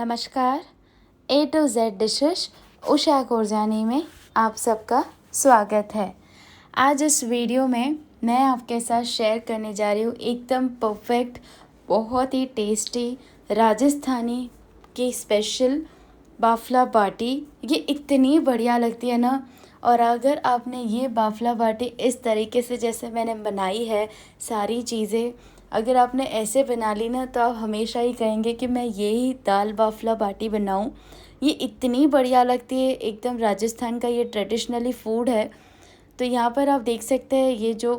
नमस्कार। ए to Z dishes Usha Korjani में आप सबका स्वागत है। आज इस वीडियो में मैं आपके साथ शेयर करने जा रही हूँ एकदम परफेक्ट, बहुत ही टेस्टी राजस्थानी की स्पेशल बाफला बाटी। ये इतनी बढ़िया लगती है ना। और अगर आपने ये बाफला बाटी इस तरीके से जैसे मैंने बनाई है, सारी चीज़ें अगर आपने ऐसे बना ली ना, तो आप हमेशा ही कहेंगे कि मैं यही दाल बाफला बाटी बनाऊं। ये इतनी बढ़िया लगती है, एकदम राजस्थान का ये ट्रेडिशनली फूड है। तो यहाँ पर आप देख सकते हैं, ये जो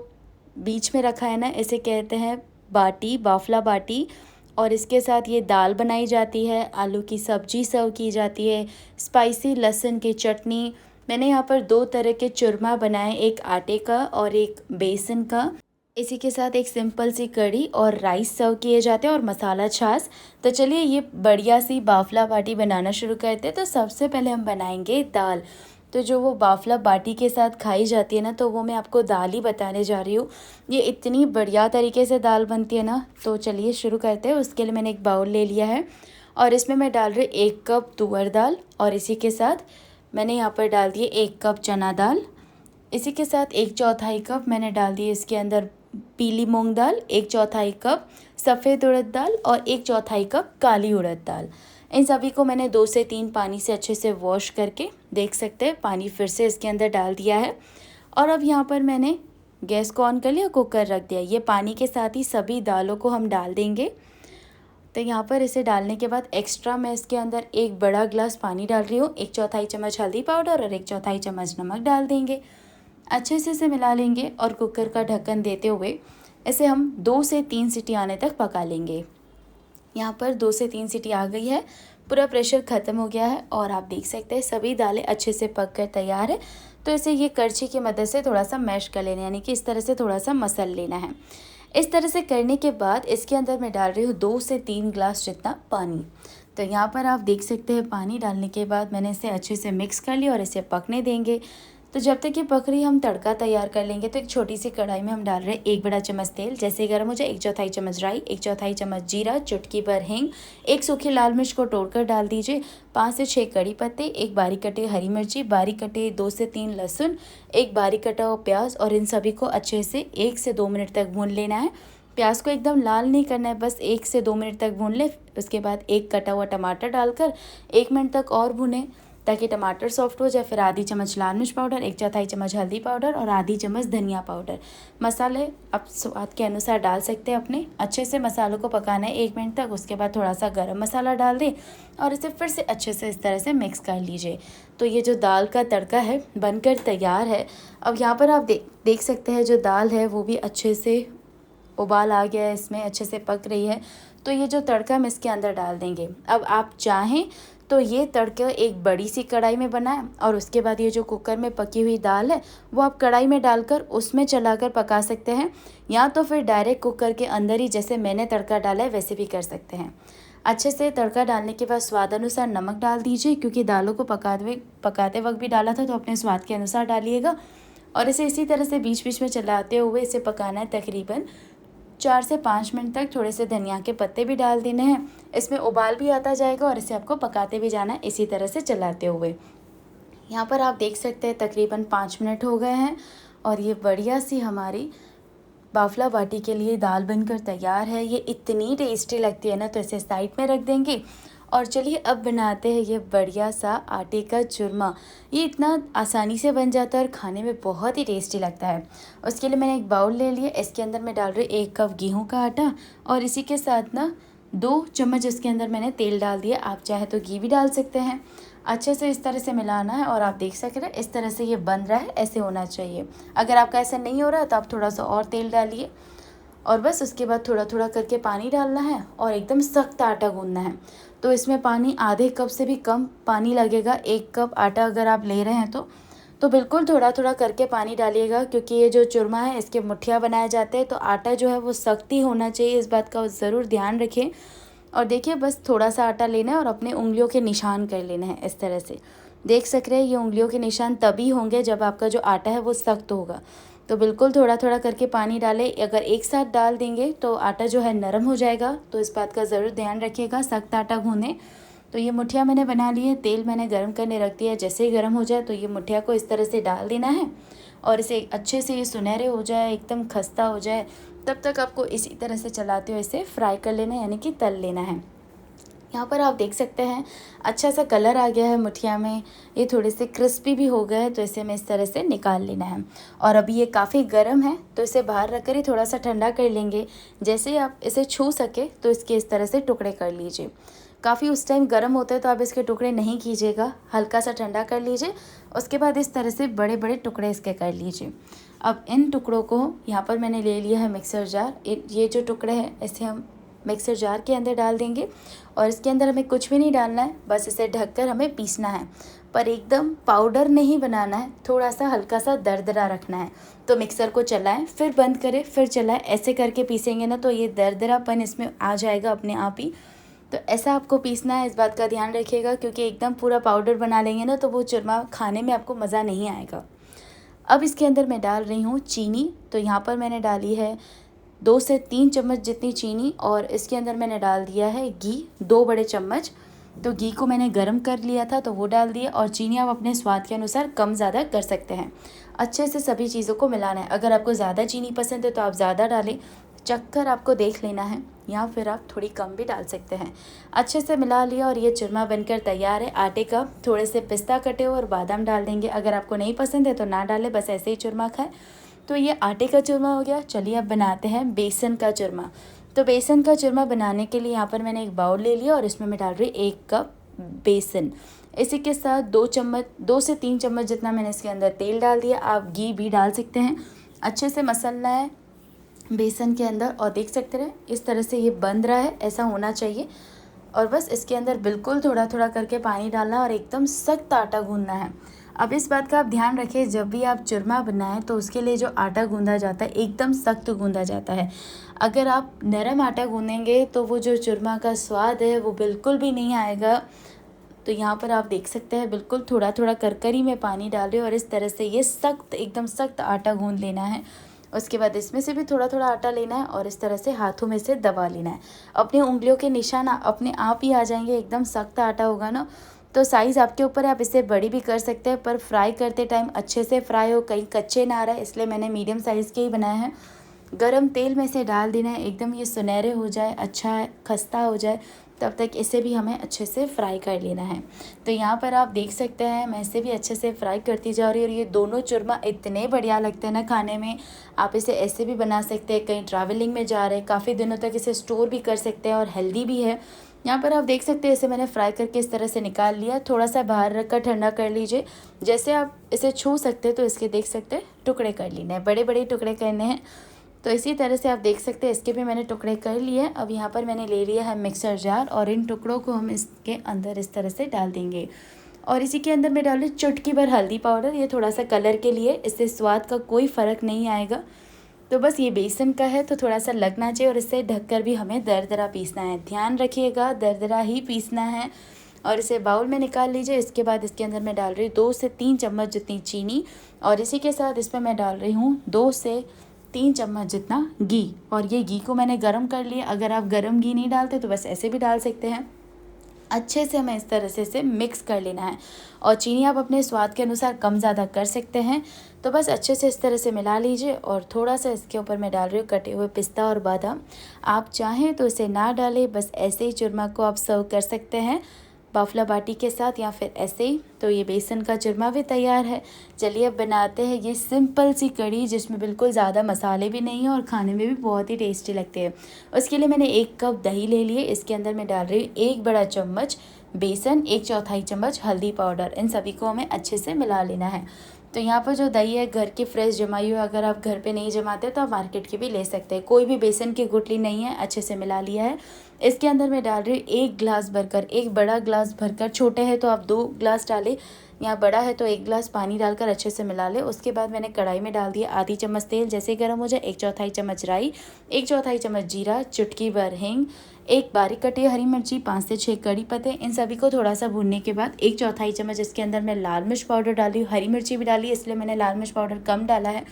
बीच में रखा है ना, इसे कहते हैं बाटी, बाफला बाटी। और इसके साथ ये दाल बनाई जाती है, आलू की सब्जी सर्व की जाती है, स्पाइसी लहसुन की चटनी। मैंने यहाँ पर दो तरह के चूरमा बनाए, एक आटे का और एक बेसन का। इसी के साथ एक सिंपल सी कढ़ी और राइस सर्व किए जाते हैं और मसाला छाछ। तो चलिए ये बढ़िया सी बाफला बाटी बनाना शुरू करते हैं। तो सबसे पहले हम बनाएंगे दाल। तो जो वो बाफला बाटी के साथ खाई जाती है ना, तो वो मैं आपको दाल ही बताने जा रही हूँ। ये इतनी बढ़िया तरीके से दाल बनती है ना। तो चलिए शुरू करते हैं। उसके लिए मैंने एक बाउल ले लिया है और इसमें मैं डाल रही 1 कप तुअर दाल और इसी के साथ मैंने यहाँ पर डाल दिए 1 कप चना दाल। इसी के साथ 1/4 कप मैंने डाल दिए इसके अंदर पीली मूंग दाल, 1/4 कप सफ़ेद उड़द दाल और 1/4 कप काली उड़द दाल। इन सभी को मैंने 2 से 3 पानी से अच्छे से वॉश करके, देख सकते हैं पानी फिर से इसके अंदर डाल दिया है। और अब यहाँ पर मैंने गैस को ऑन कर लिया, कुकर रख दिया। ये पानी के साथ ही सभी दालों को हम डाल देंगे। तो यहाँ पर इसे डालने के बाद एक्स्ट्रा मैं इसके अंदर 1 बड़ा गिलास पानी डाल रही हूँ। 1/4 चम्मच हल्दी पाउडर और 1/4 चम्मच नमक डाल देंगे। अच्छे से इसे मिला लेंगे और कुकर का ढक्कन देते हुए इसे हम 2 से 3 सीटी आने तक पका लेंगे। यहाँ पर 2 से 3 सीटी आ गई है, पूरा प्रेशर ख़त्म हो गया है और आप देख सकते हैं सभी दालें अच्छे से पक कर तैयार है। तो इसे ये करछी की मदद से थोड़ा सा मैश कर लेना, यानी कि इस तरह से थोड़ा सा मसल लेना है। इस तरह से करने के बाद इसके अंदर मैं डाल रही हूँ 2 से 3 गिलास जितना पानी। तो यहाँ पर आप देख सकते हैं पानी डालने के बाद मैंने इसे अच्छे से मिक्स कर लिया और इसे पकने देंगे। तो जब तक ये पक रही हम तड़का तैयार कर लेंगे। तो एक छोटी सी कढ़ाई में हम डाल रहे हैं 1 बड़ा चम्मच तेल। जैसे गर्म हो जाए 1/4 चम्मच राई, 1/4 चम्मच जीरा, चुटकी भर हींग, 1 सूखी लाल मिर्च को तोड़कर डाल दीजिए, 5 से 6 कड़ी पत्ते, 1 बारीक कटे हरी मिर्ची, बारीक कटे 2 से 3 लहसुन, 1 बारीक कटा हुआ प्याज। और इन सभी को अच्छे से 1 से 2 मिनट तक भून लेना है। प्याज को एकदम लाल नहीं करना है, बस 1 से 2 मिनट तक भून ले। उसके बाद 1 कटा हुआ टमाटर डालकर 1 मिनट तक और भुनें ताकि टमाटर सॉफ्ट हो जाए। फिर आधी चम्मच लाल मिर्च पाउडर, 1/4 चम्मच हल्दी पाउडर और आधी चम्मच धनिया पाउडर। मसाले आप स्वाद के अनुसार डाल सकते हैं अपने। अच्छे से मसालों को पकाना है 1 मिनट तक। उसके बाद थोड़ा सा गरम मसाला डाल दें और इसे फिर से अच्छे से इस तरह से मिक्स कर लीजिए। तो ये जो दाल का तड़का है बनकर तैयार है। अब यहाँ पर आप देख सकते हैं जो दाल है वो भी अच्छे से उबाल आ गया है, इसमें अच्छे से पक रही है। तो ये जो तड़का हम इसके अंदर डाल देंगे। अब आप चाहें तो ये तड़का एक बड़ी सी कढ़ाई में बनाएं और उसके बाद ये जो कुकर में पकी हुई दाल है वो आप कढ़ाई में डालकर उसमें चलाकर पका सकते हैं, या तो फिर डायरेक्ट कुकर के अंदर ही जैसे मैंने तड़का डाला है वैसे भी कर सकते हैं। अच्छे से तड़का डालने के बाद स्वाद अनुसार नमक डाल दीजिए, क्योंकि दालों को पकाते वक्त भी डाला था, तो अपने स्वाद के अनुसार डालिएगा। और इसे इसी तरह से बीच बीच में चलाते हुए इसे पकाना है तकरीबन 4 से 5 मिनट तक। थोड़े से धनिया के पत्ते भी डाल देने हैं, इसमें उबाल भी आता जाएगा और इसे आपको पकाते भी जाना है इसी तरह से चलाते हुए। यहाँ पर आप देख सकते हैं तकरीबन 5 मिनट हो गए हैं और ये बढ़िया सी हमारी बाफला बाटी के लिए दाल बनकर तैयार है। ये इतनी टेस्टी लगती है ना, तो इसे साइड में रख देंगे। और चलिए अब बनाते हैं ये बढ़िया सा आटे का चूरमा। ये इतना आसानी से बन जाता है और खाने में बहुत ही टेस्टी लगता है। उसके लिए मैंने एक बाउल ले लिया, इसके अंदर मैं डाल रही 1 कप गेहूं का आटा और इसी के साथ ना 2 चम्मच इसके अंदर मैंने तेल डाल दिया। आप चाहे तो घी भी डाल सकते हैं। अच्छे से इस तरह से मिलाना है और आप देख सकते हैं इस तरह से ये बन रहा है, ऐसे होना चाहिए। अगर आपका ऐसा नहीं हो रहा है तो आप थोड़ा सा और तेल डालिए और बस उसके बाद थोड़ा थोड़ा करके पानी डालना है और एकदम सख्त आटा गूंदना है। तो इसमें पानी आधे कप से भी कम पानी लगेगा। 1 कप आटा अगर आप ले रहे हैं तो बिल्कुल थोड़ा थोड़ा करके पानी डालिएगा, क्योंकि ये जो चूरमा है इसके मुठिया बनाए जाते हैं। तो आटा जो है वो सख्त ही होना चाहिए, इस बात का ज़रूर ध्यान रखें। और देखिए बस थोड़ा सा आटा लेना है और अपने उंगलियों के निशान कर लेना है इस तरह से। देख सक रहे हैं ये उंगलियों के निशान तभी होंगे जब आपका जो आटा है वो सख्त होगा। तो बिल्कुल थोड़ा थोड़ा करके पानी डालें। अगर एक साथ डाल देंगे तो आटा जो है नरम हो जाएगा, तो इस बात का ज़रूर ध्यान रखिएगा, सख्त आटा गूंदें। तो ये मुठिया मैंने बना ली है, तेल मैंने गर्म करने रख दिया है। जैसे ही गर्म हो जाए तो ये मुठिया को इस तरह से डाल देना है और इसे अच्छे से ये सुनहरे हो जाए, एकदम खस्ता हो जाए, तब तक आपको इसी तरह से चलाते हुए इसे फ्राई कर लेना है, यानी कि तल लेना है। यहाँ पर आप देख सकते हैं अच्छा सा कलर आ गया है मुठिया में, ये थोड़े से क्रिस्पी भी हो गए हैं, तो इसे हमें इस तरह से निकाल लेना है। और अभी ये काफ़ी गर्म है तो इसे बाहर रख कर ही थोड़ा सा ठंडा कर लेंगे। जैसे ही आप इसे छू सके तो इसके इस तरह से टुकड़े कर लीजिए। काफ़ी उस टाइम गर्म होते हैं तो आप इसके टुकड़े नहीं कीजिएगा, हल्का सा ठंडा कर लीजिए। उसके बाद इस तरह से बड़े बड़े टुकड़े इसके कर लीजिए। अब इन टुकड़ों को यहाँ पर मैंने ले लिया है मिक्सर जार। ये जो टुकड़े हैं इसे हम मिक्सर जार के अंदर डाल देंगे और इसके अंदर हमें कुछ भी नहीं डालना है, बस इसे ढककर हमें पीसना है। पर एकदम पाउडर नहीं बनाना है, थोड़ा सा हल्का सा दरदरा रखना है। तो मिक्सर को चलाएं, फिर बंद करें, फिर चलाएं, ऐसे करके पीसेंगे ना तो ये दरदरापन इसमें आ जाएगा अपने आप ही। तो ऐसा आपको पीसना है, इस बात का ध्यान रखिएगा, क्योंकि एकदम पूरा पाउडर बना लेंगे ना तो वो चूरमा खाने में आपको मज़ा नहीं आएगा। अब इसके अंदर मैं डाल रही हूँ चीनी। तो यहाँ पर मैंने डाली है 2 से 3 चम्मच जितनी चीनी और इसके अंदर मैंने डाल दिया है घी 2 बड़े चम्मच। तो घी को मैंने गरम कर लिया था तो वो डाल दिया और चीनी आप अपने स्वाद के अनुसार कम ज़्यादा कर सकते हैं। अच्छे से सभी चीज़ों को मिलाना है। अगर आपको ज़्यादा चीनी पसंद है तो आप ज़्यादा डालें, चखकर आपको देख लेना है, या फिर आप थोड़ी कम भी डाल सकते हैं। अच्छे से मिला लिया और ये चूरमा बनकर तैयार है। आटे का थोड़े से पिस्ता कटे हुए और बादाम डाल देंगे। अगर आपको नहीं पसंद है तो ना डालें, बस ऐसे ही चूरमा खाएं। तो ये आटे का चूरमा हो गया। चलिए अब बनाते हैं बेसन का चूरमा। तो बेसन का चूरमा बनाने के लिए यहाँ पर मैंने एक बाउल ले लिया और इसमें मैं डाल रही 1 कप बेसन। इसी के साथ 2 से 3 चम्मच जितना मैंने इसके अंदर तेल डाल दिया। आप घी भी डाल सकते हैं। अच्छे से मसलना है बेसन के अंदर और देख सकते हैं इस तरह से ये बंध रहा है, ऐसा होना चाहिए। और बस इसके अंदर बिल्कुल थोड़ा थोड़ा करके पानी डालना है और एकदम सख्त आटा गूंदना है। अब इस बात का आप ध्यान रखें, जब भी आप चूरमा बनाएं तो उसके लिए जो आटा गूंदा जाता है एकदम सख्त गूंदा जाता है। अगर आप नरम आटा गूंदेंगे तो वो जो चूरमा का स्वाद है वो बिल्कुल भी नहीं आएगा। तो यहाँ पर आप देख सकते हैं बिल्कुल थोड़ा थोड़ा कर ही मैं पानी डाल रही हूँ और इस तरह से ये सख्त एकदम सख्त आटा गूंद लेना है। उसके बाद इसमें से भी थोड़ा थोड़ा आटा लेना है और इस तरह से हाथों में से दबा लेना है। अपनी उंगलियों के निशान अपने आप ही आ जाएंगे। एकदम सख्त आटा होगा ना तो साइज़ आपके ऊपर है, आप इसे बड़ी भी कर सकते हैं, पर फ्राई करते टाइम अच्छे से फ्राई हो, कहीं कच्चे ना रहे, इसलिए मैंने मीडियम साइज़ के ही बनाए हैं। गरम तेल में से डाल देना है, एकदम ये सुनहरे हो जाए, अच्छा खस्ता हो जाए, तब तक इसे भी हमें अच्छे से फ्राई कर लेना है। तो यहाँ पर आप देख सकते हैं मैं इसे भी अच्छे से फ्राई करती जा रही हूँ और ये दोनों चूरमा इतने बढ़िया लगते हैं ना खाने में। आप इसे ऐसे भी बना सकते हैं, कहीं ट्रैवलिंग में जा रहे हैं, काफ़ी दिनों तक इसे स्टोर भी कर सकते हैं और हेल्दी भी है। यहाँ पर आप देख सकते हैं इसे मैंने फ्राई करके इस तरह से निकाल लिया। थोड़ा सा बाहर रख कर ठंडा कर लीजिए। जैसे आप इसे छू सकते हैं तो इसके देख सकते हैं टुकड़े कर लेने हैं, बड़े बड़े टुकड़े करने हैं। तो इसी तरह से आप देख सकते हैं इसके भी मैंने टुकड़े कर लिए। अब यहाँ पर मैंने ले लिया है मिक्सर जार और इन टुकड़ों को हम इसके अंदर इस तरह से डाल देंगे और इसी के अंदर मैं डालूँ चुटकी भर हल्दी पाउडर, ये थोड़ा सा कलर के लिए, इससे स्वाद का कोई फ़र्क नहीं आएगा। तो बस ये बेसन का है तो थोड़ा सा लगना चाहिए और इससे ढककर भी हमें दरदरा पीसना है। ध्यान रखिएगा दरदरा ही पीसना है और इसे बाउल में निकाल लीजिए। इसके बाद इसके अंदर मैं डाल रही हूँ 2 से 3 चम्मच जितनी चीनी और इसी के साथ इसमें मैं डाल रही हूँ 2 से 3 चम्मच जितना घी। और ये घी को मैंने गरम कर लिया। अगर आप गरम घी नहीं डालते तो बस ऐसे भी डाल सकते हैं। अच्छे से हमें इस तरह से इसे मिक्स कर लेना है और चीनी आप अपने स्वाद के अनुसार कम ज़्यादा कर सकते हैं। तो बस अच्छे से इस तरह से मिला लीजिए और थोड़ा सा इसके ऊपर मैं डाल रही हूँ कटे हुए पिस्ता और बादाम। आप चाहें तो इसे ना डालें, बस ऐसे ही चूरमा को आप सर्व कर सकते हैं बाफला बाटी के साथ या फिर ऐसे ही। तो ये बेसन का चूरमा भी तैयार है। चलिए अब बनाते हैं ये सिंपल सी कढ़ी जिसमें बिल्कुल ज़्यादा मसाले भी नहीं हैं और खाने में भी बहुत ही टेस्टी लगते हैं। उसके लिए मैंने 1 कप दही ले लिए। इसके अंदर मैं डाल रही हूँ 1 बड़ा चम्मच बेसन, 1/4 चम्मच हल्दी पाउडर। इन सभी को हमें अच्छे से मिला लेना है। तो यहाँ पर जो दही है घर की फ्रेश जमाई हुई, अगर आप घर पे नहीं जमाते तो आप मार्केट की भी ले सकते हैं। कोई भी बेसन की गुठली नहीं है, अच्छे से मिला लिया है। इसके अंदर मैं डाल रही हूँ 1 गिलास भरकर, 1 बड़ा गिलास भरकर, छोटे है तो आप 2 गिलास डालें, यहाँ बड़ा है तो 1 गिलास पानी डालकर अच्छे से मिला लें। उसके बाद मैंने कढ़ाई में डाल दिया आधी चम्मच तेल। जैसे गर्म हो जाए 1/4 चम्मच राई, 1/4 चम्मच जीरा, चुटकी भर हींग, 1 बारीक कटी हरी मिर्ची, 5 से 6 कड़ी पत्ते। इन सभी को थोड़ा सा भूनने के बाद 1/4 चम्मच इसके अंदर मैं लाल मिर्च पाउडर डाली। हरी मिर्ची भी डाली इसलिए मैंने लाल मिर्च पाउडर कम डाला है।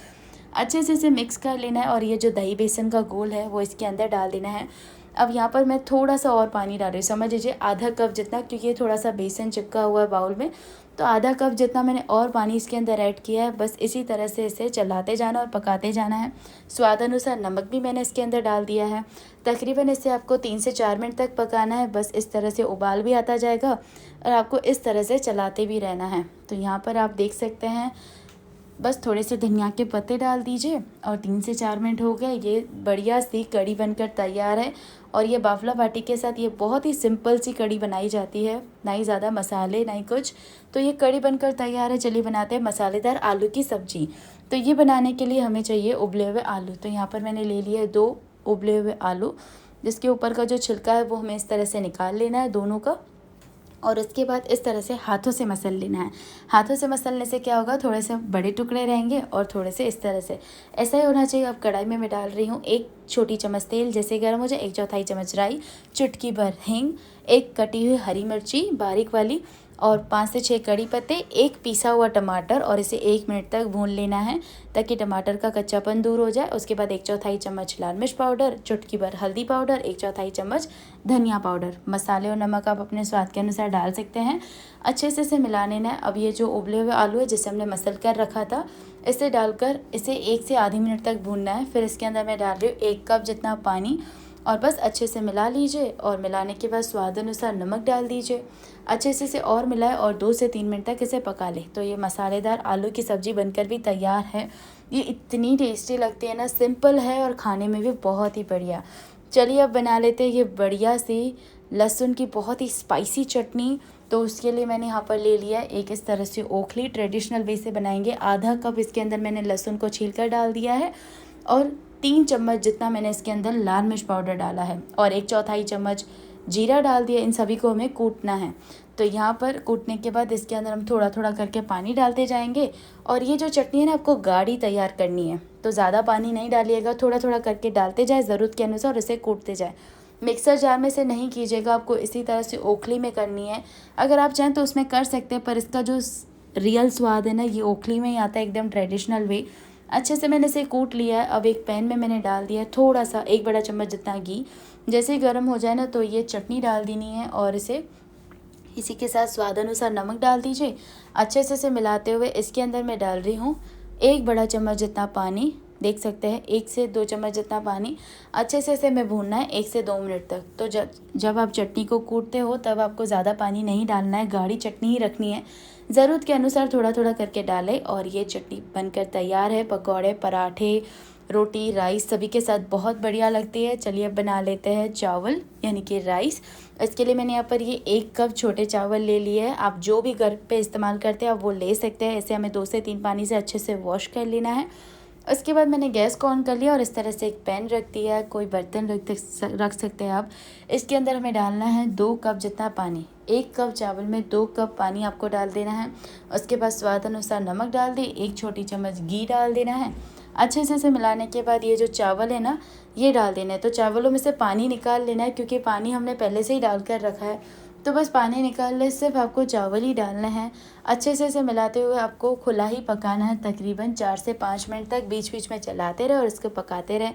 अच्छे से इसे मिक्स कर लेना है और ये जो दही बेसन का घोल है वो इसके अंदर डाल देना है। अब यहाँ पर मैं थोड़ा सा और पानी डाल रही हूँ, समझ लीजिए आधा कप जितना, क्योंकि ये थोड़ा सा बेसन चिपका हुआ है बाउल में, तो आधा कप जितना मैंने और पानी इसके अंदर ऐड किया है। बस इसी तरह से इसे चलाते जाना और पकाते जाना है। स्वाद अनुसार नमक भी मैंने इसके अंदर डाल दिया है। तकरीबन इसे आपको 3 से 4 मिनट तक पकाना है। बस इस तरह से उबाल भी आता जाएगा और आपको इस तरह से चलाते भी रहना है। तो यहाँ पर आप देख सकते हैं, बस थोड़े से धनिया के पत्ते डाल दीजिए और 3 से 4 मिनट हो गए। ये बढ़िया सी कढ़ी बनकर तैयार है। और ये बाफला बाटी के साथ ये बहुत ही सिंपल सी कढ़ी बनाई जाती है, ना ही ज़्यादा मसाले ना ही कुछ। तो ये कढ़ी बनकर तैयार है। चलिए बनाते हैं मसालेदार आलू की सब्ज़ी। तो ये बनाने के लिए हमें चाहिए उबले हुए आलू। तो यहाँ पर मैंने ले लिया है 2 उबले हुए आलू, जिसके ऊपर का जो छिलका है वो हमें इस तरह से निकाल लेना है दोनों का। और इसके बाद इस तरह से हाथों से मसल लेना है। हाथों से मसलने से क्या होगा, थोड़े से बड़े टुकड़े रहेंगे और थोड़े से इस तरह से ऐसा ही होना चाहिए। अब कढ़ाई में मैं डाल रही हूँ 1 छोटी चम्मच तेल, जैसे गर्म हो जाए 1/4 चम्मच राई, चुटकी भर हींग, 1 कटी हुई हरी मिर्ची बारीक वाली और 5 से 6 कड़ी पत्ते, 1 पीसा हुआ टमाटर, और इसे 1 मिनट तक भून लेना है ताकि टमाटर का कच्चापन दूर हो जाए। उसके बाद 1/4 चम्मच लाल मिर्च पाउडर, चुटकी भर हल्दी पाउडर, 1/4 चम्मच धनिया पाउडर। मसाले और नमक आप अपने स्वाद के अनुसार डाल सकते हैं। अच्छे से इसे मिला लेना है। अब ये जो उबले हुए आलू है जिसे हमने मसल कर रखा था, इसे डालकर इसे 1 से आधी मिनट तक भूनना है। फिर इसके अंदर मैं डाल रही हूँ 1 कप जितना पानी और बस अच्छे से मिला लीजिए। और मिलाने के बाद स्वाद अनुसार नमक डाल दीजिए। अच्छे से इसे और मिलाएं और 2 से 3 मिनट तक इसे पका लें। तो ये मसालेदार आलू की सब्ज़ी बनकर भी तैयार है। ये इतनी टेस्टी लगती है ना, सिंपल है और खाने में भी बहुत ही बढ़िया। चलिए अब बना लेते हैं ये बढ़िया सी लहसुन की बहुत ही स्पाइसी चटनी। तो उसके लिए मैंने यहाँ पर ले लिया एक इस तरह से ओखली, ट्रेडिशनल वे से बनाएंगे। आधा कप इसके अंदर मैंने लहसुन को छील कर डाल दिया है और 3 चम्मच जितना मैंने इसके अंदर लाल मिर्च पाउडर डाला है और 1/4 चम्मच जीरा डाल दिया। इन सभी को हमें कूटना है। तो यहाँ पर कूटने के बाद इसके अंदर हम थोड़ा थोड़ा करके पानी डालते जाएंगे। और ये जो चटनी है ना, आपको गाढ़ी तैयार करनी है, तो ज़्यादा पानी नहीं डालिएगा, थोड़ा थोड़ा करके डालते जाए ज़रूरत के अनुसार, इसे कूटते जाए। मिक्सर जार में से नहीं कीजिएगा, आपको इसी तरह से ओखली में करनी है। अगर आप चाहें तो उसमें कर सकते हैं, पर इसका जो रियल स्वाद है ना, ये ओखली में ही आता है, एकदम ट्रेडिशनल वे। अच्छे से मैंने इसे कूट लिया है। अब एक पैन में मैंने डाल दिया है थोड़ा सा 1 बड़ा चम्मच जितना घी। जैसे ही गर्म हो जाए ना, तो ये चटनी डाल देनी है और इसी के साथ स्वाद अनुसार नमक डाल दीजिए। अच्छे से इसे मिलाते हुए इसके अंदर मैं डाल रही हूँ 1 बड़ा चम्मच जितना पानी। देख सकते हैं 1 से 2 चम्मच जितना पानी। अच्छे से इसे मैं भूनना है 1 से 2 मिनट तक। तो जब आप चटनी को कूटते हो तब आपको ज़्यादा पानी नहीं डालना है, गाढ़ी चटनी ही रखनी है। ज़रूरत के अनुसार थोड़ा थोड़ा करके डालें और ये चटनी बनकर तैयार है। पकौड़े, पराठे, रोटी, राइस सभी के साथ बहुत बढ़िया लगती है। चलिए अब बना लेते हैं चावल यानी कि राइस। इसके लिए मैंने यहाँ पर ये 1 कप छोटे चावल ले लिए हैं। आप जो भी घर पे इस्तेमाल करते हैं आप वो ले सकते हैं। इसे हमें 2 से 3 पानी से अच्छे से वॉश कर लेना है। उसके बाद मैंने गैस को ऑन कर लिया और इस तरह से एक पैन रख दिया है। कोई बर्तन रख सकते हैं आप। इसके अंदर हमें डालना है 2 कप जितना पानी। 1 कप चावल में 2 कप पानी आपको डाल देना है। उसके बाद स्वाद अनुसार नमक डाल दी, 1 छोटी चम्मच घी डाल देना है। अच्छे से इसे मिलाने के बाद ये जो चावल है ना, ये डाल देना है। तो चावलों में से पानी निकाल लेना है, क्योंकि पानी हमने पहले से ही डाल कर रखा है। तो बस पानी निकाल ले, सिर्फ आपको चावल ही डालना है। अच्छे से इसे मिलाते हुए आपको खुला ही पकाना है तकरीबन 4 से 5 मिनट तक। बीच बीच में चलाते रहे और इसको पकाते रहे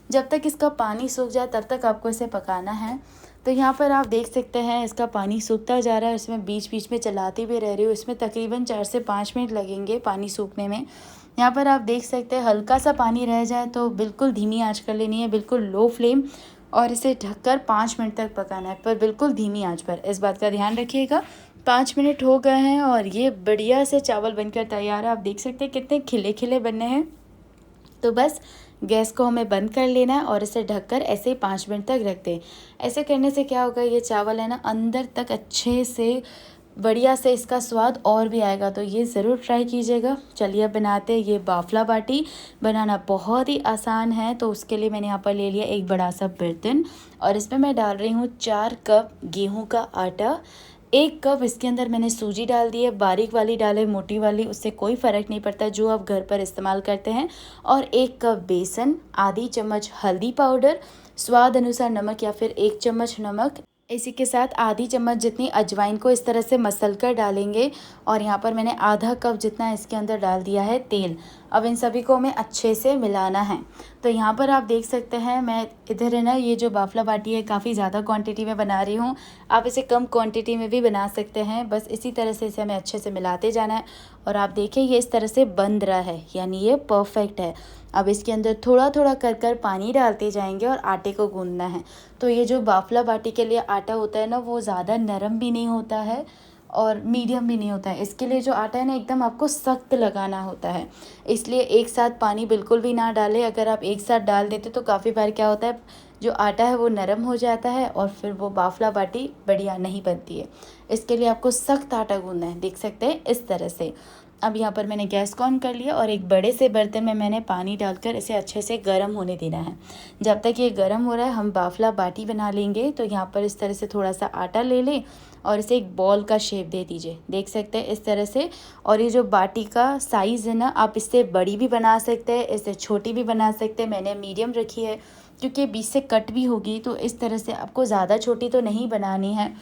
जब तक इसका पानी सूख जाए, तब तक आपको इसे पकाना है। तो यहाँ पर आप देख सकते हैं इसका पानी सूखता जा रहा है। इसमें बीच बीच में चलाती भी रह रही हूँ। इसमें तकरीबन 4 से 5 मिनट लगेंगे पानी सूखने में। यहाँ पर आप देख सकते हैं हल्का सा पानी रह जाए तो बिल्कुल धीमी आंच कर लेनी है, बिल्कुल लो फ्लेम, और इसे ढककर 5 मिनट तक पकाना है, पर बिल्कुल धीमी आंच पर। इस बात का ध्यान रखिएगा। 5 मिनट हो गए हैं और ये बढ़िया से चावल बनकर तैयार है। आप देख सकते हैं कितने खिले खिले बनने हैं। तो बस गैस को हमें बंद कर लेना है और इसे ढककर ऐसे ही 5 मिनट तक रख दें। ऐसे करने से क्या होगा, ये चावल है ना अंदर तक अच्छे से बढ़िया से इसका स्वाद और भी आएगा। तो ये ज़रूर ट्राई कीजिएगा। चलिए अब बनाते हैं ये बाफला बाटी। बनाना बहुत ही आसान है। तो उसके लिए मैंने यहाँ पर ले लिया एक बड़ा सा बर्तन और इसमें मैं डाल रही हूँ 4 कप गेहूं का आटा। 1 कप इसके अंदर मैंने सूजी डाल दी है, बारीक वाली डाले मोटी वाली, उससे कोई फ़र्क नहीं पड़ता, जो आप घर पर इस्तेमाल करते हैं। और 1 कप बेसन, आधी चम्मच हल्दी पाउडर, स्वाद अनुसार नमक या फिर 1 चम्मच नमक, इसी के साथ आधी चम्मच जितनी अजवाइन को इस तरह से मसल कर डालेंगे और यहाँ पर मैंने आधा कप जितना इसके अंदर डाल दिया है तेल। अब इन सभी को हमें अच्छे से मिलाना है। तो यहाँ पर आप देख सकते हैं मैं इधर है ना, ये जो बाफला बाटी है काफ़ी ज़्यादा क्वांटिटी में बना रही हूँ। आप इसे कम क्वांटिटी में भी बना सकते हैं। बस इसी तरह से इसे हमें अच्छे से मिलाते जाना है और आप देखें ये इस तरह से बंध रहा है, यानी ये परफेक्ट है। अब इसके अंदर थोड़ा थोड़ा कर पानी डालते जाएंगे और आटे को गूंदना है। तो ये जो बाफला बाटी के लिए आटा होता है ना, वो ज़्यादा नरम भी नहीं होता है और मीडियम भी नहीं होता है। इसके लिए जो आटा है ना, एकदम आपको सख्त लगाना होता है। इसलिए एक साथ पानी बिल्कुल भी ना डालें। अगर आप एक साथ डाल देते तो काफ़ी बार क्या होता है, जो आटा है वो नरम हो जाता है और फिर वो बाफला बाटी बढ़िया नहीं बनती है। इसके लिए आपको सख्त आटा गूंदना है, देख सकते हैं इस तरह से। अब यहाँ पर मैंने गैस को ऑन कर लिया और एक बड़े से बर्तन में मैंने पानी डालकर इसे अच्छे से गर्म होने देना है। जब तक ये गर्म हो रहा है हम बाफला बाटी बना लेंगे। तो यहाँ पर इस तरह से थोड़ा सा आटा ले लें और इसे एक बॉल का शेप दे दीजिए, देख सकते हैं इस तरह से। और ये जो बाटी का साइज़ है ना, आप इससे बड़ी भी बना सकते हैं, इससे छोटी भी बना सकते हैं। मैंने मीडियम रखी है क्योंकि बीच से कट भी होगी, तो इस तरह से आपको ज़्यादा छोटी तो नहीं बनानी है।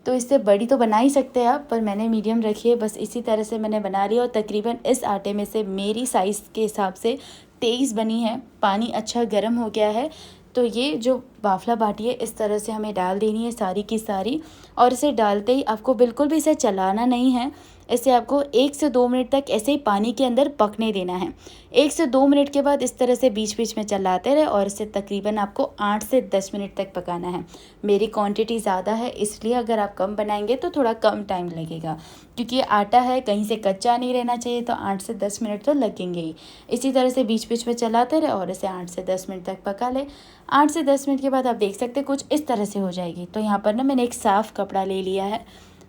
तो इससे बड़ी तो बना ही सकते हैं आप, पर मैंने मीडियम रखी है। बस इसी तरह से मैंने बना लिया और तकरीबन इस आटे में से मेरी साइज़ के हिसाब से 23 बनी है। पानी अच्छा गर्म हो गया है। तो ये जो बाफला बाटी है इस तरह से हमें डाल देनी है सारी की सारी। और इसे डालते ही आपको बिल्कुल भी इसे चलाना नहीं है। इसे आपको 1 से 2 मिनट तक ऐसे ही पानी के अंदर पकने देना है। 1 से 2 मिनट के बाद इस तरह से बीच बीच में चलाते रहे और इसे तकरीबन आपको 8 से 10 मिनट तक पकाना है। मेरी क्वांटिटी ज़्यादा है, इसलिए अगर आप कम बनाएंगे तो थोड़ा कम टाइम लगेगा, क्योंकि ये आटा है कहीं से कच्चा नहीं रहना चाहिए। तो 8 से 10 मिनट तो लगेंगे ही। इसी तरह से बीच बीच में चलाते रहे और इसे 8 से 10 मिनट तक पका ले। 8 से 10 मिनट के बाद आप देख सकते हैं कुछ इस तरह से हो जाएगी। तो यहाँ पर ना मैंने एक साफ़ कपड़ा ले लिया है,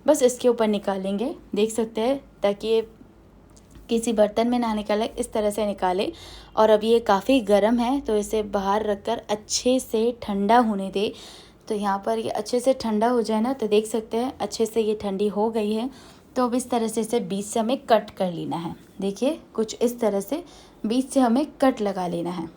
बस इसके ऊपर निकालेंगे, देख सकते हैं, ताकि ये किसी बर्तन में ना निकाले, इस तरह से निकाले। और अब ये काफ़ी गर्म है तो इसे बाहर रखकर अच्छे से ठंडा होने दे। तो यहाँ पर ये अच्छे से ठंडा हो जाए ना, तो देख सकते हैं अच्छे से ये ठंडी हो गई है। तो अब इस तरह से इसे बीच से हमें कट कर लेना है। देखिए कुछ इस तरह से बीच से हमें कट लगा लेना है।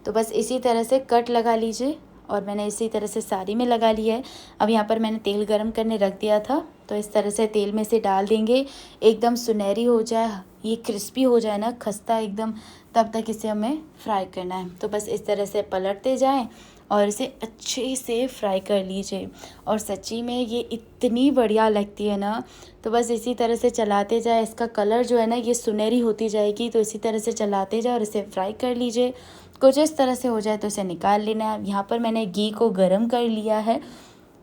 तो बस इसी तरह से कट लगा लीजिए और मैंने इसी तरह से सारी में लगा लिया है। अब यहाँ पर मैंने तेल गरम करने रख दिया था, तो इस तरह से तेल में से डाल देंगे। एकदम सुनहरी हो जाए, ये क्रिस्पी हो जाए ना, खस्ता एकदम, तब तक इसे हमें फ्राई करना है। तो बस इस तरह से पलटते जाएं और इसे अच्छे से फ्राई कर लीजिए। और सच्ची में ये इतनी बढ़िया लगती है ना। तो बस इसी तरह से चलाते जाए, इसका कलर जो है ना ये सुनहरी होती जाएगी। तो इसी तरह से चलाते जाए और इसे फ्राई कर लीजिए। कुछ इस तरह से हो जाए तो इसे निकाल लेना है। यहाँ पर मैंने घी को गरम कर लिया है।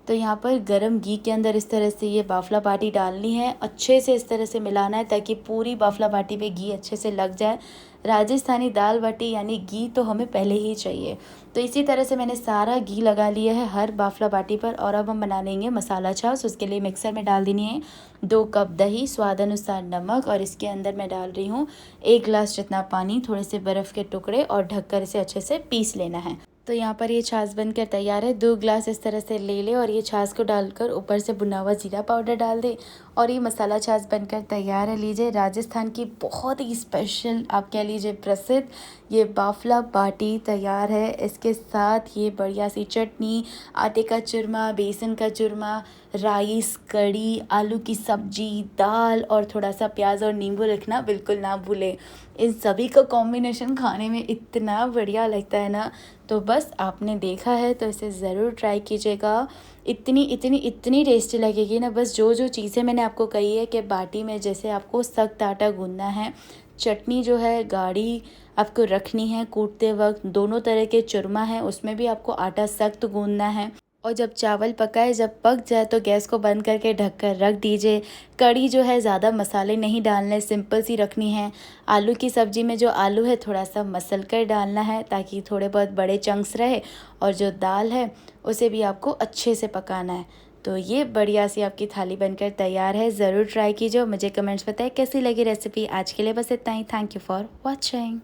तो यहाँ पर गरम घी के अंदर इस तरह से ये बाफला बाटी डालनी है, अच्छे से इस तरह से मिलाना है ताकि पूरी बाफला बाटी पे घी अच्छे से लग जाए। राजस्थानी दाल बाटी यानी घी तो हमें पहले ही चाहिए। तो इसी तरह से मैंने सारा घी लगा लिया है हर बाफला बाटी पर। और अब हम बना लेंगे मसाला छाछ। उसके लिए मिक्सर में डाल देनी है 2 कप दही, स्वाद अनुसार नमक, और इसके अंदर मैं डाल रही हूँ 1 गिलास जितना पानी, थोड़े से बर्फ़ के टुकड़े, और ढककर इसे अच्छे से पीस लेना है। तो यहाँ पर ये छाछ बनकर तैयार है। 2 गिलास इस तरह से ले ले और ये छाछ को डालकर ऊपर से भुना हुआ जीरा पाउडर डाल दे और ये मसाला छाछ बनकर तैयार है। लीजिए, राजस्थान की बहुत ही स्पेशल, आप कह लीजिए प्रसिद्ध, ये बाफला बाटी तैयार है। इसके साथ ये बढ़िया सी चटनी, आटे का चूरमा, बेसन का चूरमा, राइस, कड़ी, आलू की सब्जी, दाल और थोड़ा सा प्याज और नींबू रखना बिल्कुल ना भूलें। इन सभी का कॉम्बिनेशन खाने में इतना बढ़िया लगता है ना। तो बस आपने देखा है तो इसे ज़रूर ट्राई कीजिएगा। इतनी इतनी इतनी टेस्टी लगेगी ना। बस जो जो चीज़ें मैंने आपको कही है कि बाटी में जैसे आपको सख्त आटा गूंदना है, चटनी जो है गाढ़ी आपको रखनी है कूटते वक्त, दोनों तरह के चूरमा है उसमें भी आपको आटा सख्त गूंदना है। और जब चावल पकाए, जब पक जाए तो गैस को बंद करके ढक कर रख दीजिए। कड़ी जो है ज़्यादा मसाले नहीं डालने, सिंपल सी रखनी है। आलू की सब्ज़ी में जो आलू है थोड़ा सा मसल कर डालना है ताकि थोड़े बहुत बड़े चंक्स रहे। और जो दाल है उसे भी आपको अच्छे से पकाना है। तो ये बढ़िया सी आपकी थाली बनकर तैयार है। ज़रूर ट्राई कीजिए। मुझे कमेंट्स बताएं कैसी लगी रेसिपी। आज के लिए बस इतना ही। Thank you for watching.